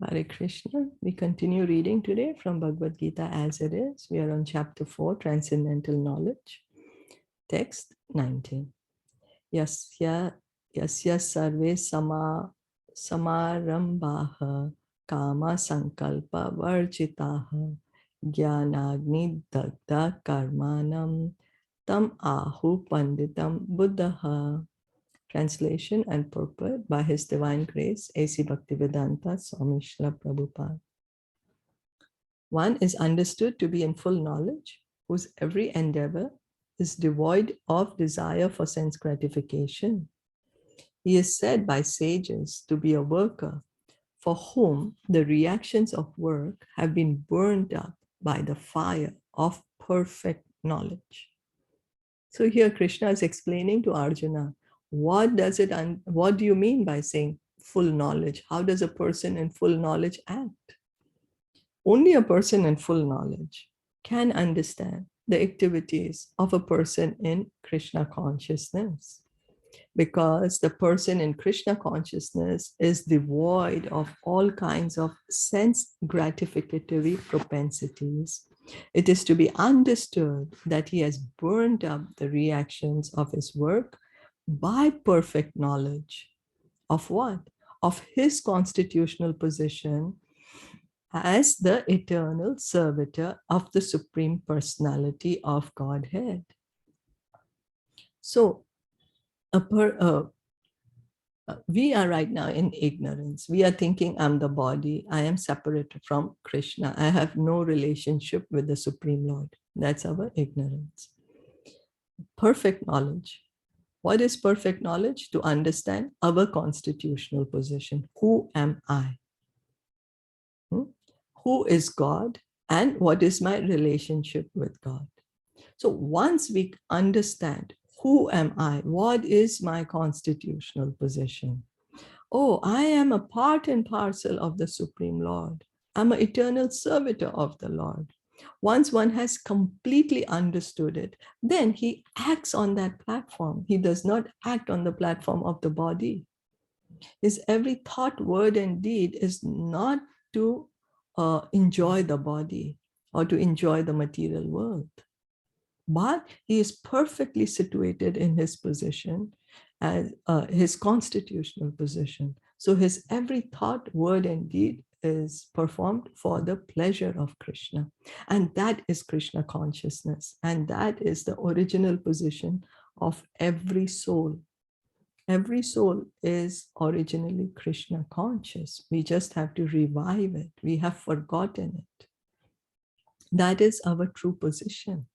Hare Krishna. We continue reading today from Bhagavad Gita as it is. We are on chapter 4, Transcendental Knowledge. Text 19. Yasya sarve samarambaha kama sankalpa varjitaha jnanagni dagda karmanam tam ahu panditam buddhaha. Translation and purport by His Divine Grace, A.C. Bhaktivedanta Swami Srila Prabhupada. One is understood to be in full knowledge, whose every endeavor is devoid of desire for sense gratification. He is said by sages to be a worker for whom the reactions of work have been burned up by the fire of perfect knowledge. So here Krishna is explaining to Arjuna, what do you mean by saying full knowledge? How does a person in full knowledge act? Only a person in full knowledge can understand the activities of a person in Krishna consciousness, because the person in Krishna consciousness is devoid of all kinds of sense gratificatory propensities. It is to be understood that he has burned up the reactions of his work by perfect knowledge of what? Of his constitutional position as the eternal servitor of the Supreme Personality of Godhead. So, we are right now in ignorance. We are thinking, I'm the body, I am separate from Krishna, I have no relationship with the Supreme Lord. That's our ignorance. Perfect knowledge. What is perfect knowledge? To understand our constitutional position. Who am I? Who is God? And what is my relationship with God? So once we understand, who am I? What is my constitutional position? Oh, I am a part and parcel of the Supreme Lord. I'm an eternal servitor of the Lord. Once one has completely understood it, then he acts on that platform. He does not act on the platform of the body. His every thought, word, and deed is not to enjoy the body or to enjoy the material world. But he is perfectly situated in his position, as his constitutional position. So his every thought, word, and deed is performed for the pleasure of Krishna. And that is Krishna consciousness. And that is the original position of every soul. Every soul is originally Krishna conscious. We just have to revive it. We have forgotten it. That is our true position.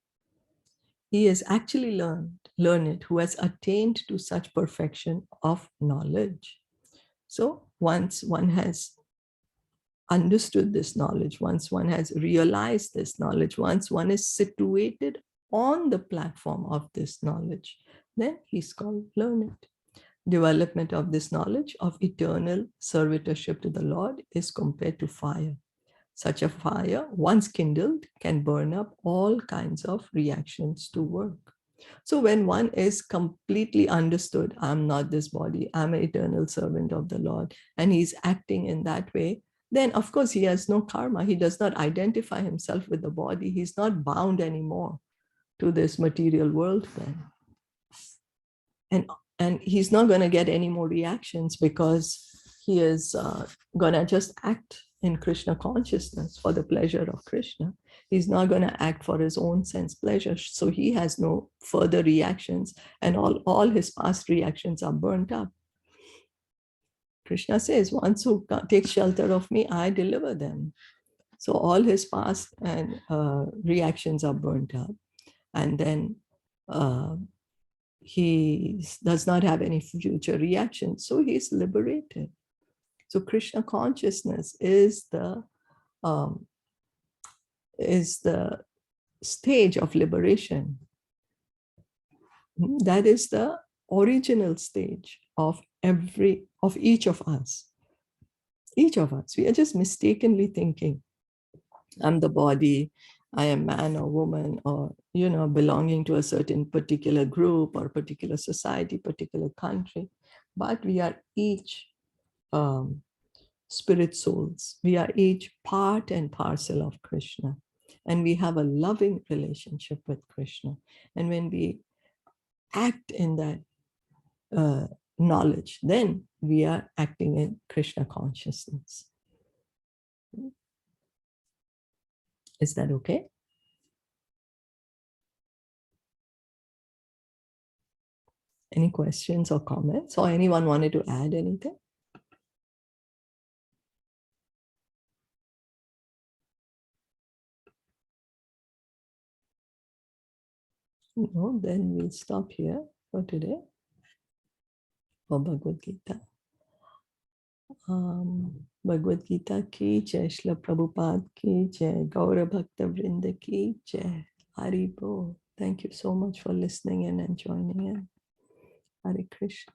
He has actually learned who has attained to such perfection of knowledge. So once one has understood this knowledge, once one has realized this knowledge, once one is situated on the platform of this knowledge, then he's called learned. Development of this knowledge of eternal servitorship to the Lord is compared to fire. Such a fire, once kindled, can burn up all kinds of reactions to work. So when one is completely understood, I'm not this body, I'm an eternal servant of the Lord, and he's acting in that way, then of course he has no karma. He does not identify himself with the body. He's not bound anymore to this material world then. And he's not going to get any more reactions, because he is going to just act in Krishna consciousness for the pleasure of Krishna. He's not going to act for his own sense pleasure. So he has no further reactions, and all his past reactions are burnt up. Krishna says, once who takes shelter of me, I deliver them. So all his past and reactions are burnt up. And then he does not have any future reaction. So he's liberated. So Krishna consciousness is the stage of liberation. That is the original stage of each of us. Each of us, we are just mistakenly thinking, I'm the body, I am man or woman, or belonging to a certain particular group or particular society, particular country. But we are each spirit souls. We are each part and parcel of Krishna. And we have a loving relationship with Krishna. And when we act in that knowledge, then we are acting in Krishna consciousness. Is that okay? Any questions or comments? Or anyone wanted to add anything? No, then we'll stop here for today for Bhagavad Gita. Bhagavad Gita ki jai, Shilpa Prabhupada ki jai, Gaura Bhakta Vrinda ki jai. Hari Bol. Thank you so much for listening in and joining in. Hare Krishna.